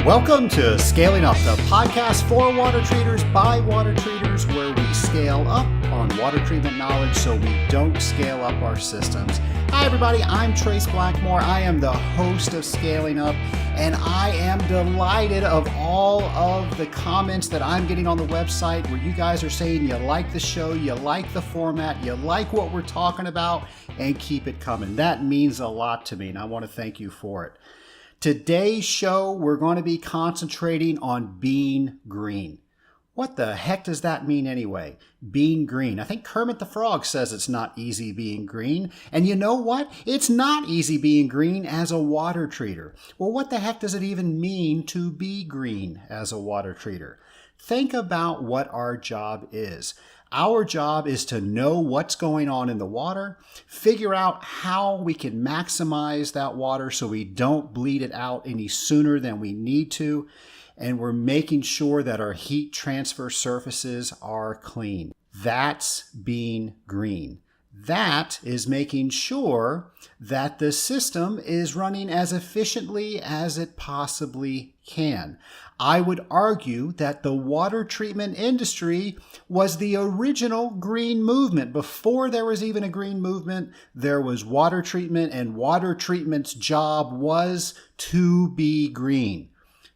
Welcome to Scaling Up, the podcast for water treaters by water treaters, where we scale up on water treatment knowledge so we don't scale up our systems. Hi everybody, I'm Trace Blackmore. I am the host of Scaling Up, and I am delighted of all of the comments that I'm getting on the website where you guys are saying you like the show, you like the format, you like what we're talking about, and keep it coming. That means a lot to me, and I want to thank you for it. Today's show, we're going to be concentrating on being green. What the heck does that mean anyway? Being green. I think Kermit the Frog says it's not easy being green. And you know what? It's not easy being green as a water treater. Well, what the heck does it even mean to be green as a water treater? Think about what our job is. Our job is to know what's going on in the water, figure out how we can maximize that water so we don't bleed it out any sooner than we need to, and we're making sure that our heat transfer surfaces are clean. That's being green. That is making sure that the system is running as efficiently as it possibly can. I would argue that the water treatment industry was the original green movement. Before there was even a green movement, there was water treatment, and water treatment's job was to be green.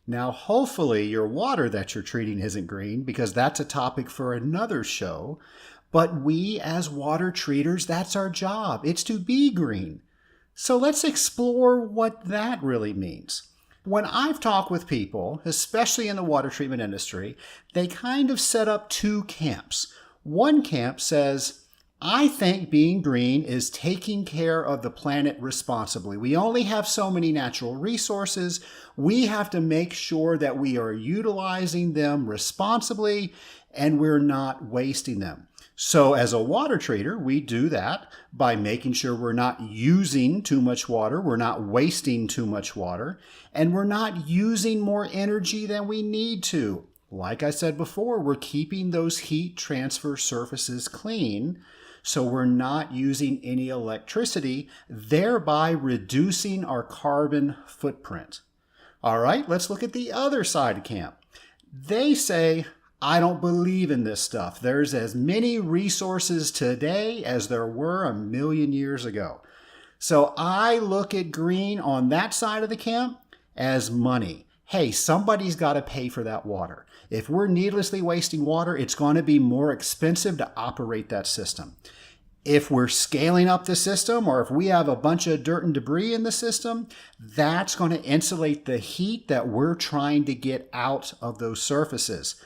Now, hopefully your water that you're treating isn't green, because that's a topic for another show. But we as water treaters, that's our job. It's to be green. So let's explore what that really means. When I've talked with people, especially in the water treatment industry, they kind of set up two camps. One camp says, I think being green is taking care of the planet responsibly. We only have so many natural resources. We have to make sure that we are utilizing them responsibly and we're not wasting them. So as a water treater, we do that by making sure we're not using too much water, we're not wasting too much water, and we're not using more energy than we need to. Like I said before, we're keeping those heat transfer surfaces clean, so we're not using any electricity, thereby reducing our carbon footprint. All right, let's look at the other side of camp. They say, I don't believe in this stuff. There's as many resources today as there were a million years ago. So I look at green on that side of the camp as money. Hey, somebody's got to pay for that water. If we're needlessly wasting water, it's going to be more expensive to operate that system. If we're scaling up the system, or if we have a bunch of dirt and debris in the system, that's going to insulate the heat that we're trying to get out of those surfaces.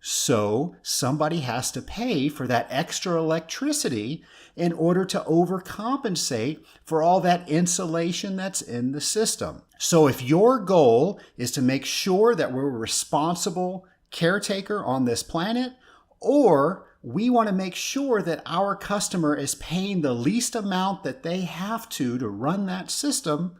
So somebody has to pay for that extra electricity in order to overcompensate for all that insulation that's in the system. So if your goal is to make sure that we're a responsible caretaker on this planet, or we want to make sure that our customer is paying the least amount that they have to run that system,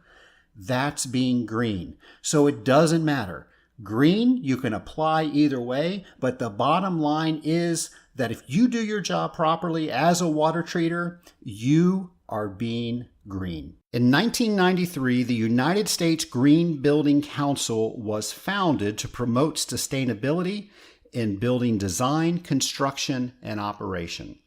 that's being green. So it doesn't matter. Green, you can apply either way, but the bottom line is that if you do your job properly as a water treater, you are being green. In 1993, the United States Green Building Council was founded to promote sustainability in building design, construction, and operation.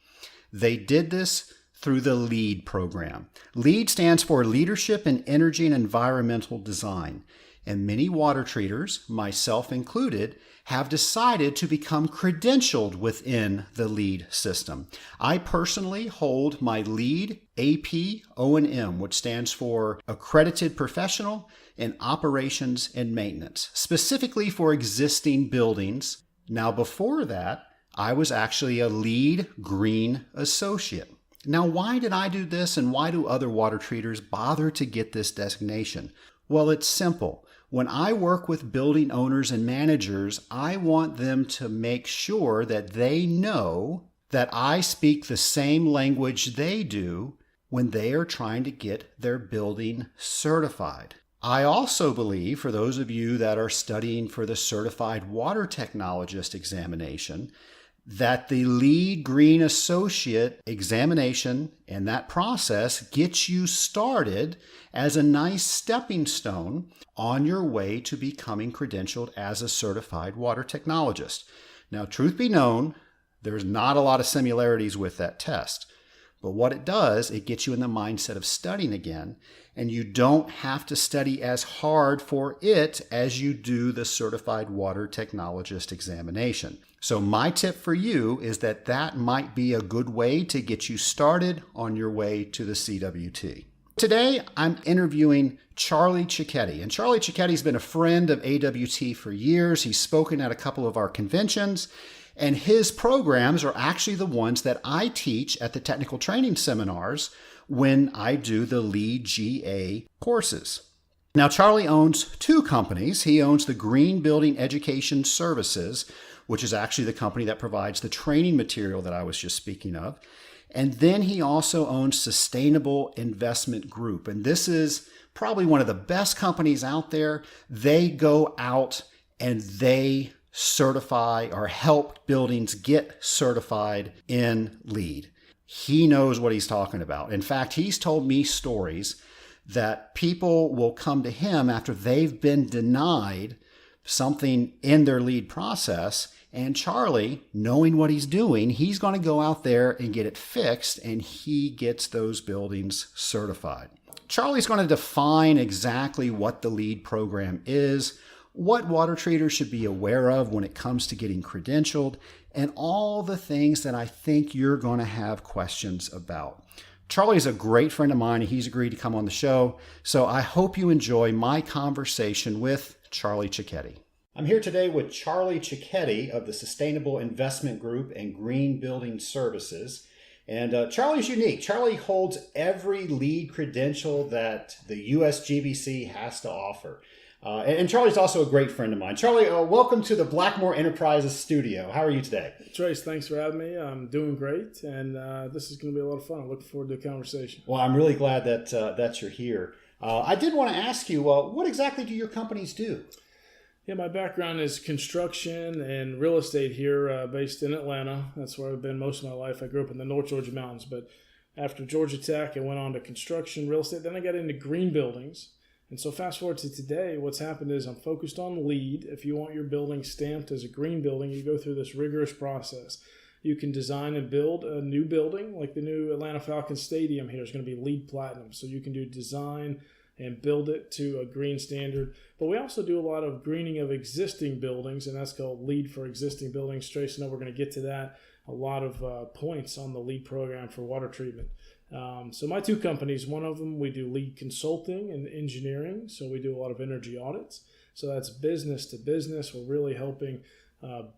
They did this through the LEED program. LEED stands for Leadership in Energy and Environmental Design. And many water treaters, myself included, have decided to become credentialed within the LEED system. I personally hold my LEED AP O&M, which stands for Accredited Professional in Operations and Maintenance, specifically for existing buildings. Now, before that, I was actually a LEED Green Associate. Now, why did I do this, and why do other water treaters bother to get this designation? Well, it's simple. When I work with building owners and managers, I want them to make sure that they know that I speak the same language they do when they are trying to get their building certified. I also believe, for those of you that are studying for the Certified Water Technologist examination, that the LEED Green Associate examination and that process gets you started as a nice stepping stone on your way to becoming credentialed as a certified water technologist. Now, truth be known, there's not a lot of similarities with that test. But what it does, it gets you in the mindset of studying again, and you don't have to study as hard for it as you do the Certified Water Technologist examination. So my tip for you is that might be a good way to get you started on your way to the CWT. Today, I'm interviewing Charlie Cichetti, and Charlie Cicchetti's been a friend of AWT for years. He's spoken at a couple of our conventions, and his programs are actually the ones that I teach at the technical training seminars when I do the LEED GA courses. Now, Charlie owns two companies. He owns the Green Building Education Services, which is actually the company that provides the training material that I was just speaking of. And then he also owns Sustainable Investment Group. And this is probably one of the best companies out there. They go out and they certify or help buildings get certified in LEED. He knows what he's talking about. In fact, he's told me stories that people will come to him after they've been denied something in their LEED process. And Charlie, knowing what he's doing, he's going to go out there and get it fixed, and he gets those buildings certified. Charlie's going to define exactly what the LEED program is, what water treaters should be aware of when it comes to getting credentialed, and all the things that I think you're going to have questions about. Charlie's a great friend of mine, and he's agreed to come on the show, so I hope you enjoy my conversation with Charlie Cichetti. I'm here today with Charlie Cichetti of the Sustainable Investment Group and Green Building Services. And Charlie's unique. Charlie holds every LEED credential that the USGBC has to offer. And Charlie's also a great friend of mine. Charlie, welcome to the Blackmore Enterprises studio. How are you today? Trace, thanks for having me. I'm doing great, and this is going to be a lot of fun. I look forward to the conversation. Well, I'm really glad that you're here. I did want to ask you, what exactly do your companies do? Yeah, my background is construction and real estate here, based in Atlanta. That's where I've been most of my life. I grew up in the North Georgia mountains, but after Georgia Tech, I went on to construction, real estate. Then I got into green buildings. And so fast forward to today, what's happened is I'm focused on LEED. If you want your building stamped as a green building, you go through this rigorous process. You can design and build a new building, like the new Atlanta Falcons Stadium here is going to be LEED Platinum. So you can do design and build it to a green standard. But we also do a lot of greening of existing buildings, and that's called LEED for existing buildings. Trace, I know we're going to get to that. A lot of points on the LEED program for water treatment. So my two companies, one of them, we do LEED consulting and engineering. So we do a lot of energy audits. So that's business to business. We're really helping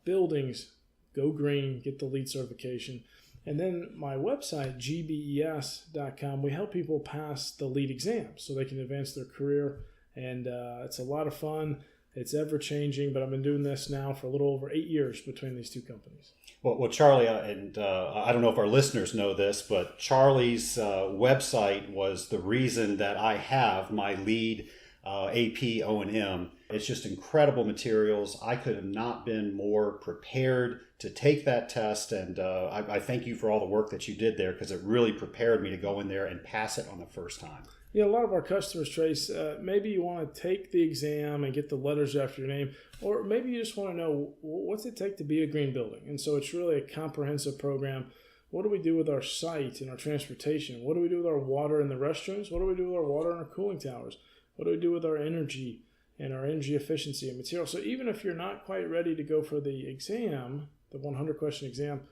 buildings go green, get the LEED certification. And then my website, GBES.com, we help people pass the LEED exam so they can advance their career. And it's a lot of fun. It's ever-changing, but I've been doing this now for a little over 8 years between these two companies. Well, Charlie, and I don't know if our listeners know this, but Charlie's website was the reason that I have my LEED AP O&M. It's just incredible materials. I could have not been more prepared to take that test, and I thank you for all the work that you did there, because it really prepared me to go in there and pass it on the first time. Yeah, a lot of our customers, Trace, maybe you want to take the exam and get the letters after your name, or maybe you just want to know, what's it take to be a green building? And so it's really a comprehensive program. What do we do with our site and our transportation? What do we do with our water in the restrooms? What do we do with our water in our cooling towers? What do we do with our energy and our energy efficiency and material? So even if you're not quite ready to go for the exam, the 100-question exam,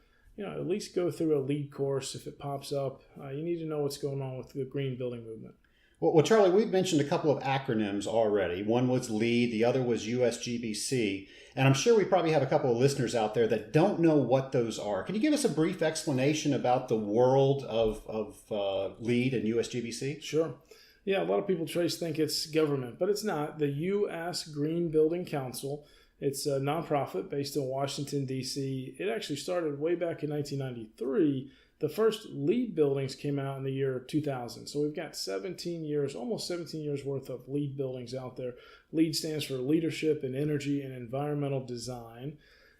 at least go through a LEED course if it pops up. You need to know what's going on with the green building movement. Well, Charlie, we've mentioned a couple of acronyms already. One was LEED, the other was USGBC, and I'm sure we probably have a couple of listeners out there that don't know what those are. Can you give us a brief explanation about the world of LEED and USGBC? Sure. Yeah, a lot of people, Trace, think it's government, but it's not. The U.S. Green Building Council, it's a nonprofit based in Washington, D.C. It actually started way back in 1993. The first LEED buildings came out in the year 2000. So we've got 17 years, almost 17 years worth of LEED buildings out there. LEED stands for Leadership in Energy and Environmental Design.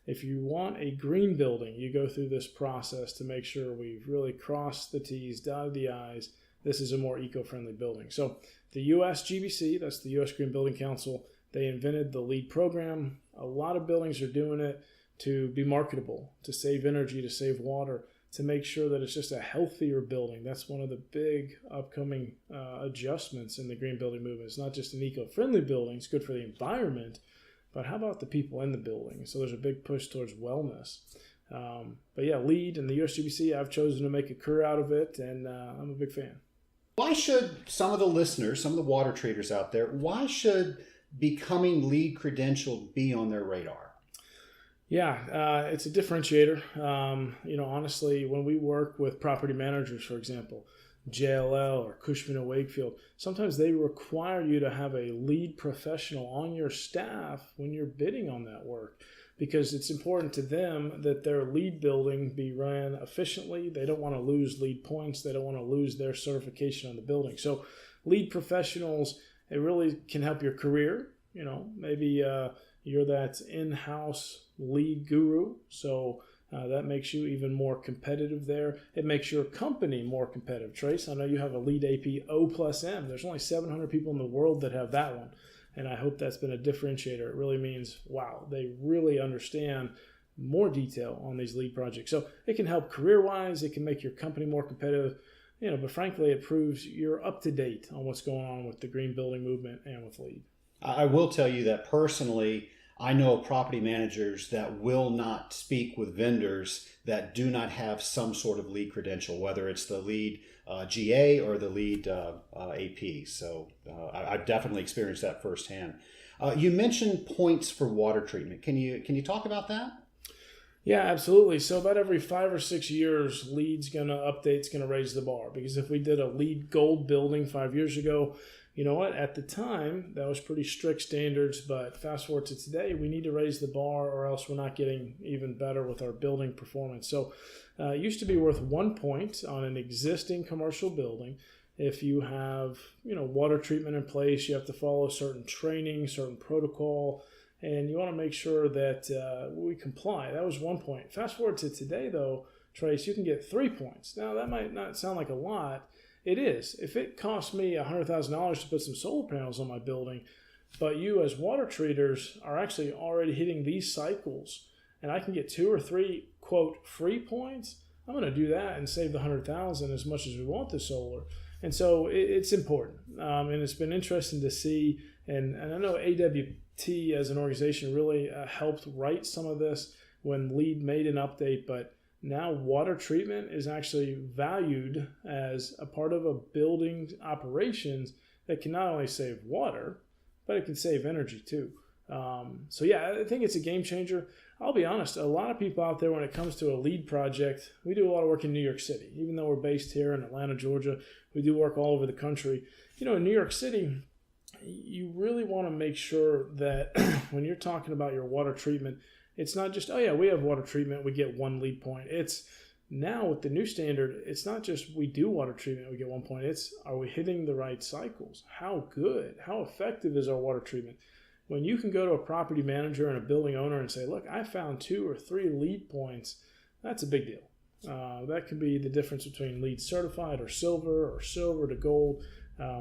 If you want a green building, you go through this process to make sure we've really crossed the T's, dotted the I's. This is a more eco-friendly building. So the USGBC, that's the U.S. Green Building Council, they invented the LEED program. A lot of buildings are doing it to be marketable, to save energy, to save water, to make sure that it's just a healthier building. That's one of the big upcoming adjustments in the green building movement. It's not just an eco-friendly building, it's good for the environment, but how about the people in the building? So there's a big push towards wellness. But yeah, LEED and the USGBC, I've chosen to make a career out of it, and I'm a big fan. Why should some of the listeners, some of the water treaters out there, why should becoming LEED credentialed be on their radar? Yeah, it's a differentiator. Honestly, when we work with property managers, for example, JLL or Cushman & Wakefield, sometimes they require you to have a LEED professional on your staff when you're bidding on that work, because it's important to them that their LEED building be ran efficiently. They don't want to lose LEED points. They don't want to lose their certification on the building. So LEED professionals, it really can help your career. Maybe you're that in-house LEED guru, so that makes you even more competitive there. It makes your company more competitive. Trace, I know you have a LEED AP O+M. There's only 700 people in the world that have that one, and I hope that's been a differentiator. It really means, wow, they really understand more detail on these LEED projects. So it can help career-wise. It can make your company more competitive. But frankly, it proves you're up to date on what's going on with the green building movement and with LEED. I will tell you that personally, I know property managers that will not speak with vendors that do not have some sort of LEED credential, whether it's the LEED GA or the LEED AP. So I've definitely experienced that firsthand. You mentioned points for water treatment. Can you talk about that? Yeah, absolutely. So about every 5 or 6 years, LEED's going to raise the bar, because if we did a LEED Gold building 5 years ago, you know what? At the time, that was pretty strict standards, but fast forward to today, we need to raise the bar or else we're not getting even better with our building performance. So it used to be worth 1 point on an existing commercial building. If you have, water treatment in place, you have to follow certain training, certain protocol, and you want to make sure that we comply. That was 1 point. Fast forward to today, though, Trace, you can get 3 points. Now, that might not sound like a lot. It is. If it costs me $100,000 to put some solar panels on my building, but you as water treaters are actually already hitting these cycles, and I can get 2 or 3, quote, free points, I'm going to do that and save the $100,000 as much as we want the solar. And so it's important. And it's been interesting to see, and I know AWT as an organization really helped write some of this when LEED made an update, but now water treatment is actually valued as a part of a building's operations that can not only save water, but it can save energy too. So yeah, I think it's a game changer. I'll be honest, a lot of people out there, when it comes to a LEED project, we do a lot of work in New York City. Even though we're based here in Atlanta, Georgia, we do work all over the country. In New York City, you really want to make sure that when you're talking about your water treatment, it's not just, oh yeah, we have water treatment, we get 1 LEED point. It's now with the new standard, it's not just we do water treatment, we get 1 point. It's, are we hitting the right cycles? How good, how effective is our water treatment? When you can go to a property manager and a building owner and say, look, I found 2 or 3 LEED points, that's a big deal. That could be the difference between LEED certified or silver to gold.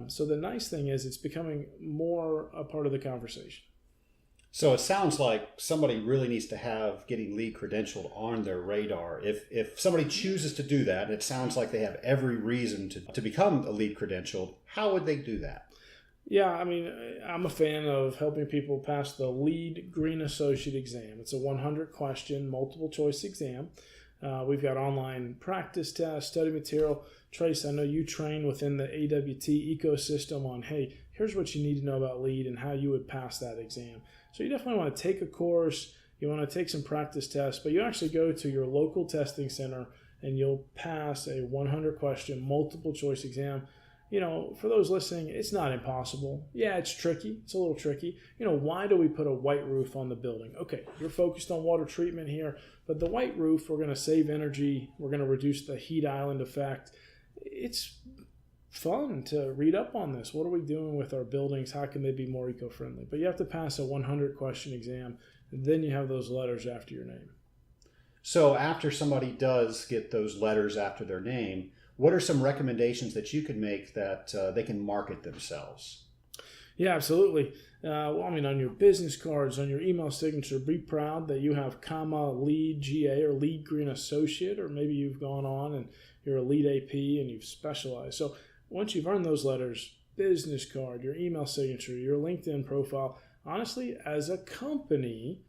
So the nice thing is it's becoming more a part of the conversation. So it sounds like somebody really needs to have getting LEED credentialed on their radar. If somebody chooses to do that, and it sounds like they have every reason to become a LEED credentialed, how would they do that? Yeah, I mean, I'm a fan of helping people pass the LEED Green Associate exam. It's a 100-question, multiple-choice exam. We've got online practice tests, study material. Trace, I know you train within the AWT ecosystem on, hey, here's what you need to know about LEED and how you would pass that exam. So you definitely want to take a course, you want to take some practice tests, but you actually go to your local testing center and you'll pass a 100-question, multiple-choice exam. For those listening, it's not impossible. Yeah, it's tricky. It's a little tricky. Why do we put a white roof on the building? Okay, you're focused on water treatment here, but the white roof, we're going to save energy. We're going to reduce the heat island effect. It's fun to read up on this. What are we doing with our buildings? How can they be more eco-friendly? But you have to pass a 100-question exam then you have those letters after your name. So after somebody does get those letters after their name, what are some recommendations that you could make that they can market themselves? Yeah, absolutely. On your business cards, on your email signature, be proud that you have lead GA or lead green associate, or maybe you've gone on and you're a lead AP and you've specialized. So once you've earned those letters, business card, your email signature, your LinkedIn profile, honestly, as a company,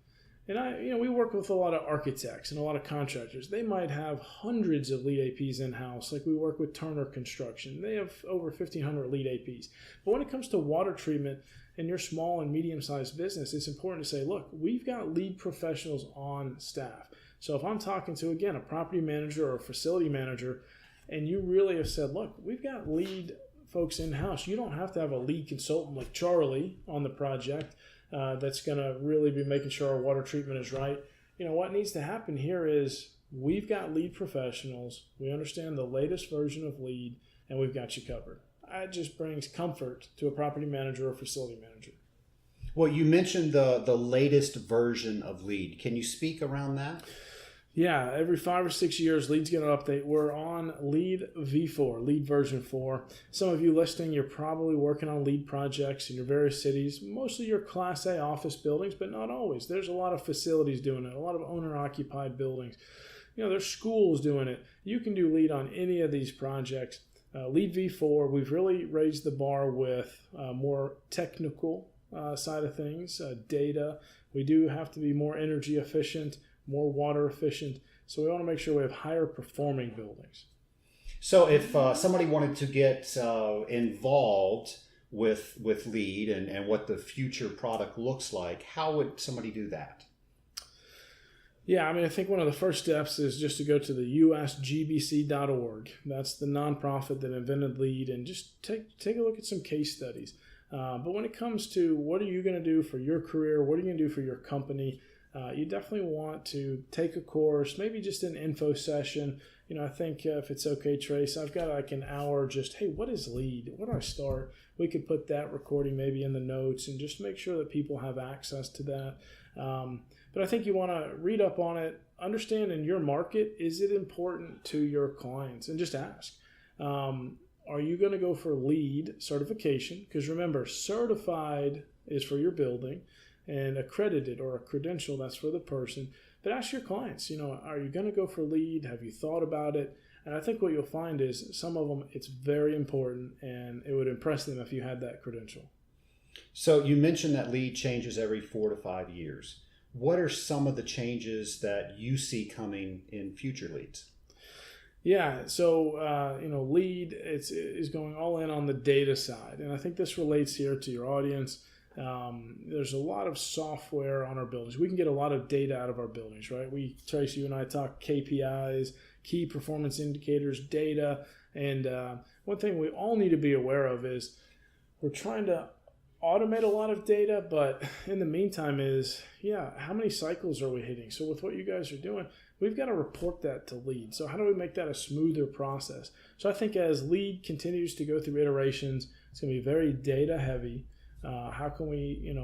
and we work with a lot of architects and a lot of contractors. They might have hundreds of lead APs in-house. Like we work with Turner Construction. They have over 1,500 lead APs. But when it comes to water treatment in your small and medium-sized business, it's important to say, look, we've got lead professionals on staff. So if I'm talking to, again, a property manager or a facility manager, and you really have said, look, we've got lead folks in-house. You don't have to have a lead consultant like Charlie on the project that's going to really be making sure our water treatment is right. What needs to happen here is we've got lead professionals. We understand the latest version of lead, and we've got you covered. It just brings comfort to a property manager or facility manager. Well, you mentioned the latest version of lead. Can you speak around that? Yeah, every 5 or 6 years, Lead's going to update. We're on Lead V4, Lead version 4. Some of you listening, you're probably working on Lead projects in your various cities, mostly your Class A office buildings, but not always. There's a lot of facilities doing it, a lot of owner-occupied buildings. There's schools doing it. You can do Lead on any of these projects. Lead V4, we've really raised the bar with more technical side of things, data. We do have to be more energy efficient, more water efficient. So we want to make sure we have higher performing buildings. So if somebody wanted to get involved with LEED and what the future product looks like, how would somebody do that? Yeah, I think one of the first steps is just to go to the USGBC.org. That's the nonprofit that invented LEED, and just take a look at some case studies. But when it comes to what are you going to do for your career, what are you going to do for your company, you definitely want to take a course, maybe just an info session. I think if it's okay, Trace, I've got like an hour just, hey, what is LEED? Where do I start? We could put that recording maybe in the notes and just make sure that people have access to that. But I think you want to read up on it, understand in your market, is it important to your clients? And just ask. Are you going to go for LEED certification? Because remember, certified is for your building, and accredited or a credential, that's for the person. But ask your clients, are you going to go for LEED? Have you thought about it? And I think what you'll find is some of them, it's very important, and it would impress them if you had that credential. So you mentioned that LEED changes every 4 to 5 years. What are some of the changes that you see coming in future LEEDs? Yeah, so LEED is going all in on the data side, and I think this relates here to your audience. There's a lot of software on our buildings. We can get a lot of data out of our buildings, right? Tracy, you and I talk KPIs, key performance indicators, data, and one thing we all need to be aware of is we're trying to automate a lot of data, but in the meantime how many cycles are we hitting? So with what you guys are doing, we've got to report that to LEED. So how do we make that a smoother process? So I think as LEED continues to go through iterations, it's going to be very data heavy. How can we,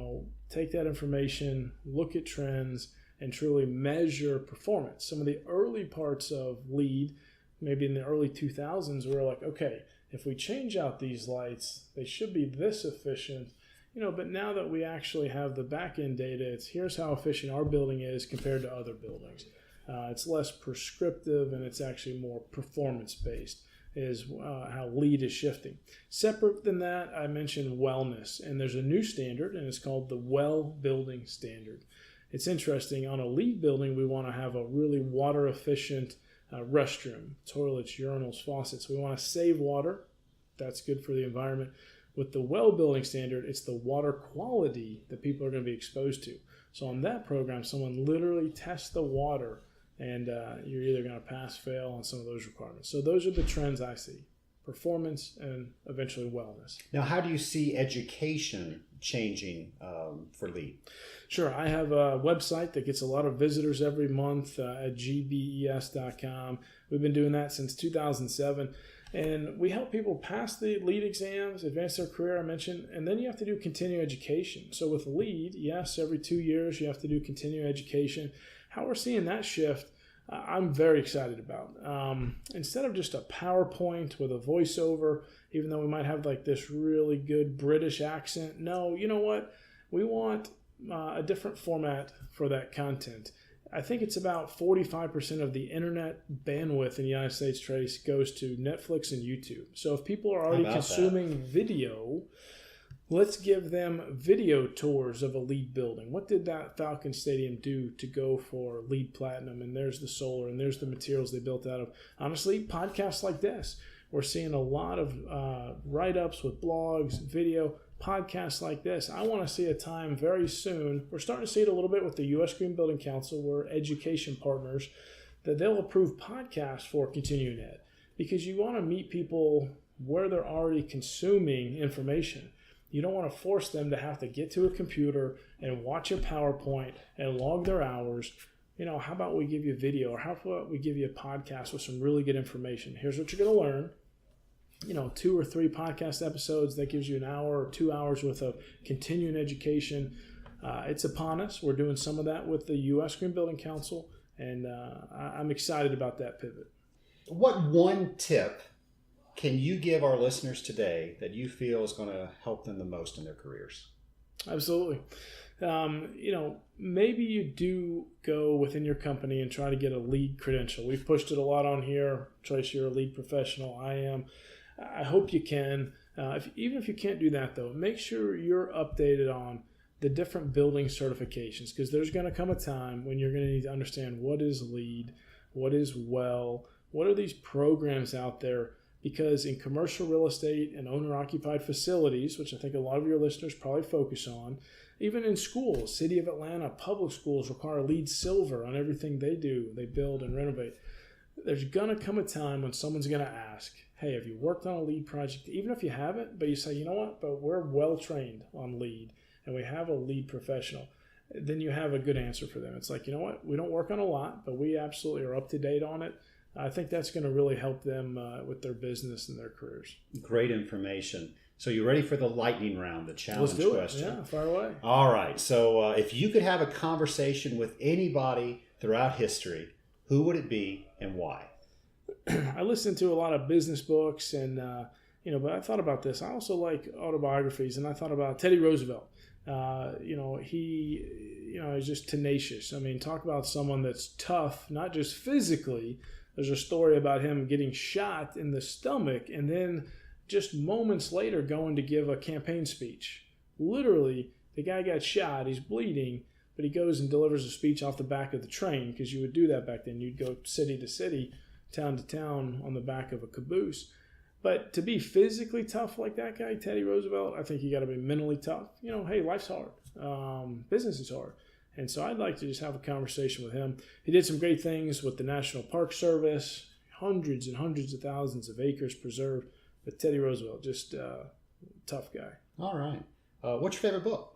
take that information, look at trends, and truly measure performance? Some of the early parts of LEED, maybe in the early 2000s, we were like, okay, if we change out these lights, they should be this efficient. But now that we actually have the back-end data, it's here's how efficient our building is compared to other buildings. It's less prescriptive, and it's actually more performance-based. Is how LEED is shifting. Separate than that, I mentioned wellness, and there's a new standard, and it's called the Well Building Standard. It's interesting, on a LEED building, we want to have a really water-efficient restroom, toilets, urinals, faucets. We want to save water. That's good for the environment. With the Well Building Standard, it's the water quality that people are going to be exposed to. So on that program, someone literally tests the water, and you're either going to pass, fail on some of those requirements. So those are the trends I see: performance and eventually wellness. Now, how do you see education changing for LEED? Sure. I have a website that gets a lot of visitors every month at GBES.com. We've been doing that since 2007. And we help people pass the LEED exams, advance their career, I mentioned, and then you have to do continuing education. So with LEED, yes, every 2 years you have to do continuing education. How we're seeing that shift, I'm very excited about. Instead of just a PowerPoint with a voiceover, even though we might have like this really good British accent, no, you know what? We want a different format for that content. I think it's about 45% of the internet bandwidth in the United States, Trace, goes to Netflix and YouTube. So if people are already consuming video, let's give them video tours of a LEED building. What did that Falcon Stadium do to go for LEED Platinum? And there's the solar, and there's the materials they built out of. Honestly, podcasts like this. We're seeing a lot of write-ups with blogs, video, podcasts like this. I want to see a time very soon. We're starting to see it a little bit with the U.S. Green Building Council. We're education partners, that they'll approve podcasts for continuing ed, because you want to meet people where they're already consuming information. You don't want to force them to have to get to a computer and watch a PowerPoint and log their hours. How about we give you video, or how about we give you a podcast with some really good information? Here's what you're going to learn. 2 or 3 podcast episodes, that gives you an hour or 2 hours worth of continuing education. It's upon us. We're doing some of that with the U.S. Green Building Council, and I'm excited about that pivot. What one tip can you give our listeners today that you feel is going to help them the most in their careers? Absolutely. Maybe you do go within your company and try to get a LEED credential. We've pushed it a lot on here. Trace, you're a LEED professional. I am. I hope you can. Even if you can't do that, though, make sure you're updated on the different building certifications, because there's going to come a time when you're going to need to understand what is LEED, what is WELL, what are these programs out there. Because in commercial real estate and owner-occupied facilities, which I think a lot of your listeners probably focus on, even in schools, City of Atlanta, public schools require LEED Silver on everything they do. They build and renovate. There's going to come a time when someone's going to ask, hey, have you worked on a LEED project? Even if you haven't, but you say, you know what, but we're well-trained on LEED, and we have a LEED professional. Then you have a good answer for them. It's like, you know what, we don't work on a lot, but we absolutely are up to date on it. I think that's going to really help them with their business and their careers. Great information. So you ready for the lightning round, the challenge Let's do question? it. Yeah, fire away. All right. So if you could have a conversation with anybody throughout history, who would it be and why? I listen to a lot of business books, and but I thought about this. I also like autobiographies, and I thought about Teddy Roosevelt. He is just tenacious. I mean, talk about someone that's tough, not just physically. There's a story about him getting shot in the stomach and then just moments later going to give a campaign speech. Literally, the guy got shot, he's bleeding, but he goes and delivers a speech off the back of the train, because you would do that back then. You'd go city to city, town to town on the back of a caboose. But to be physically tough like that guy, Teddy Roosevelt, I think you got to be mentally tough. Hey, life's hard. Business is hard. And so I'd like to just have a conversation with him. He did some great things with the National Park Service, hundreds and hundreds of thousands of acres preserved. But Teddy Roosevelt, just tough guy. All right. What's your favorite book?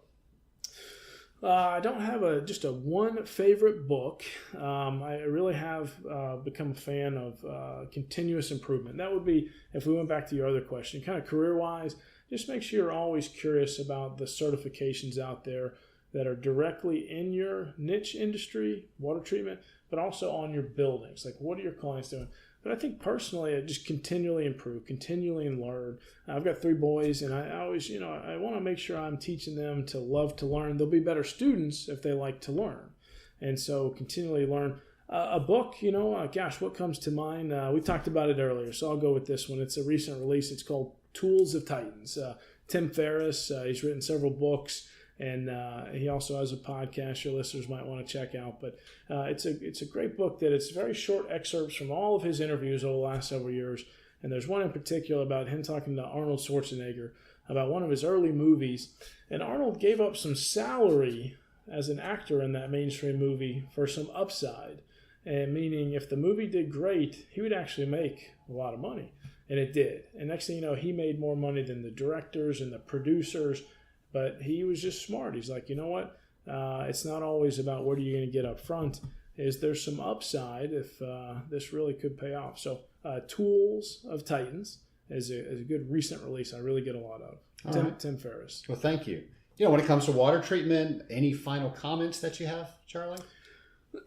I don't have just a one favorite book. I really have become a fan of continuous improvement. That would be, if we went back to your other question, kind of career-wise, just make sure you're always curious about the certifications out there that are directly in your niche industry, water treatment, but also on your buildings. Like, what are your clients doing? But I think personally, I just continually improve, continually learn. I've got 3 boys, and I always, I want to make sure I'm teaching them to love to learn. They'll be better students if they like to learn. And so continually learn. A book, what comes to mind? We talked about it earlier, so I'll go with this one. It's a recent release. It's called Tools of Titans. Tim Ferriss, he's written several books. And he also has a podcast your listeners might want to check out. But it's a great book that it's very short excerpts from all of his interviews over the last several years. And there's one in particular about him talking to Arnold Schwarzenegger about one of his early movies. And Arnold gave up some salary as an actor in that mainstream movie for some upside. And meaning if the movie did great, he would actually make a lot of money. And it did. And next thing you know, he made more money than the directors and the producers. But he was just smart. He's like, you know what? It's not always about what are you going to get up front. is there some upside if this really could pay off. So Tools of Titans is a good recent release I really get a lot of. Tim Ferriss. Well, thank you. When it comes to water treatment, any final comments that you have, Charlie?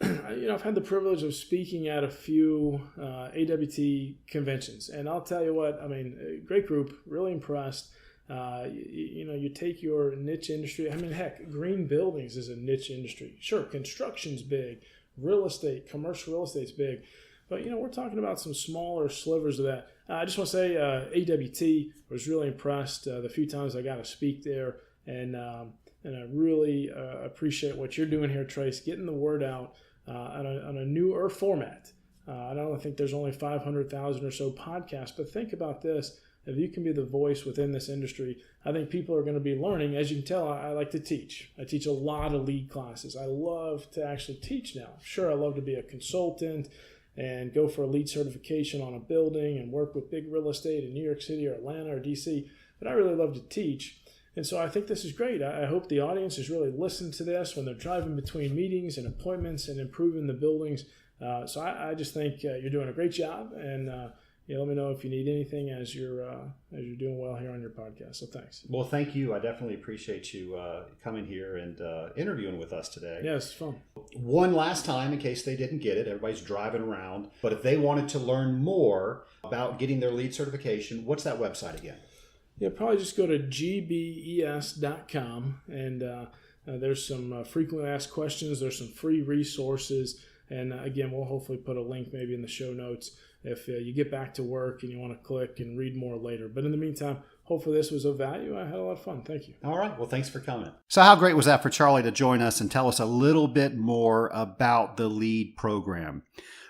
I've had the privilege of speaking at a few AWT conventions, and I'll tell you what, great group, really impressed. You take your niche industry. Heck, green buildings is a niche industry. Sure, construction's big, real estate, commercial real estate's big, but we're talking about some smaller slivers of that. I just want to say AWT was really impressed the few times I got to speak there, and I really appreciate what you're doing here, Trace, getting the word out on a newer format. I don't think there's only 500,000 or so podcasts, but think about this. If you can be the voice within this industry, I think people are going to be learning. As you can tell, I like to teach. I teach a lot of lead classes. I love to actually teach now. Sure, I love to be a consultant and go for a lead certification on a building and work with big real estate in New York City or Atlanta or DC, but I really love to teach. And so I think this is great. I hope the audience is really listening to this when they're driving between meetings and appointments and improving the buildings. So I just think you're doing a great job, and let me know if you need anything as you're doing well here on your podcast. So thanks. Well, thank you. I definitely appreciate you coming here and interviewing with us today. Yeah, it's fun. One last time, in case they didn't get it, everybody's driving around. But if they wanted to learn more about getting their lead certification, what's that website again? Yeah, probably just go to GBES.com, and there's some frequently asked questions. There's some free resources, and again, we'll hopefully put a link maybe in the show notes if you get back to work and you want to click and read more later. But in the meantime, hopefully this was of value. I had a lot of fun. Thank you. All right. Well, thanks for coming. So how great was that for Charlie to join us and tell us a little bit more about the LEAD program?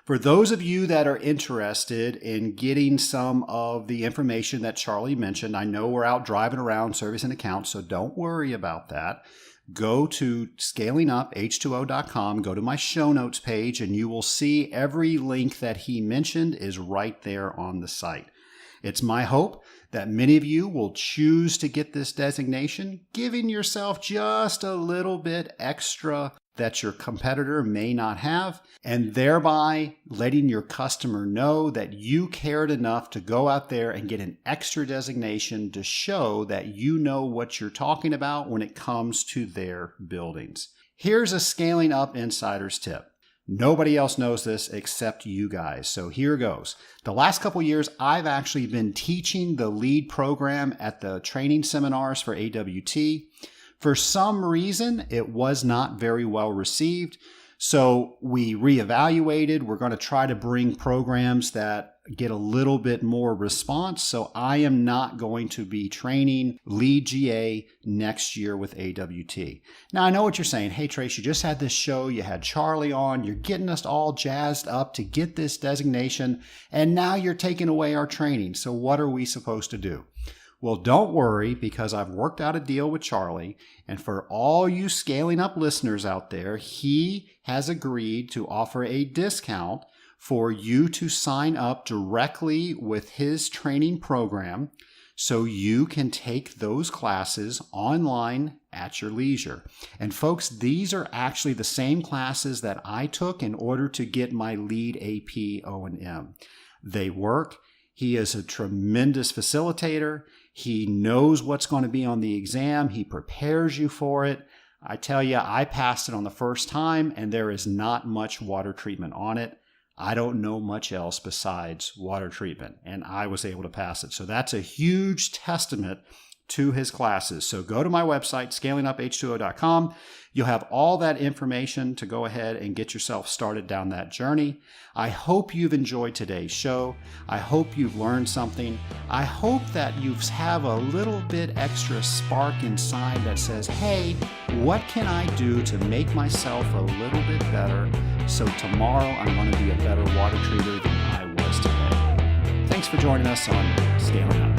For those of you that are interested in getting some of the information that Charlie mentioned, I know we're out driving around servicing accounts, so don't worry about that. Go to scalinguph2o.com, go to my show notes page, and you will see every link that he mentioned is right there on the site. It's my hope that many of you will choose to get this designation, giving yourself just a little bit extra that your competitor may not have, and thereby letting your customer know that you cared enough to go out there and get an extra designation to show that you know what you're talking about when it comes to their buildings. Here's a Scaling Up Insider's tip. Nobody else knows this except you guys, so here goes. The last couple years, I've actually been teaching the LEAD program at the training seminars for AWT. For some reason, it was not very well received, so we reevaluated. We're going to try to bring programs that get a little bit more response, so I am not going to be training LEAD GA next year with AWT. Now, I know what you're saying. Hey, Trace, you just had this show. You had Charlie on. You're getting us all jazzed up to get this designation, and now you're taking away our training. So what are we supposed to do? Well, don't worry, because I've worked out a deal with Charlie, and for all you Scaling Up listeners out there, he has agreed to offer a discount for you to sign up directly with his training program so you can take those classes online at your leisure. And folks, these are actually the same classes that I took in order to get my LEAD AP O&M. They work. He is a tremendous facilitator. He knows what's going to be on the exam. He prepares you for it. I tell you, I passed it on the first time, and there is not much water treatment on it. I don't know much else besides water treatment, and I was able to pass it. So that's a huge testament to his classes. So go to my website, scalinguph2o.com. You'll have all that information to go ahead and get yourself started down that journey. I hope you've enjoyed today's show. I hope you've learned something. I hope that you have a little bit extra spark inside that says, hey, what can I do to make myself a little bit better so tomorrow I'm going to be a better water treater than I was today? Thanks for joining us on Scaling Up.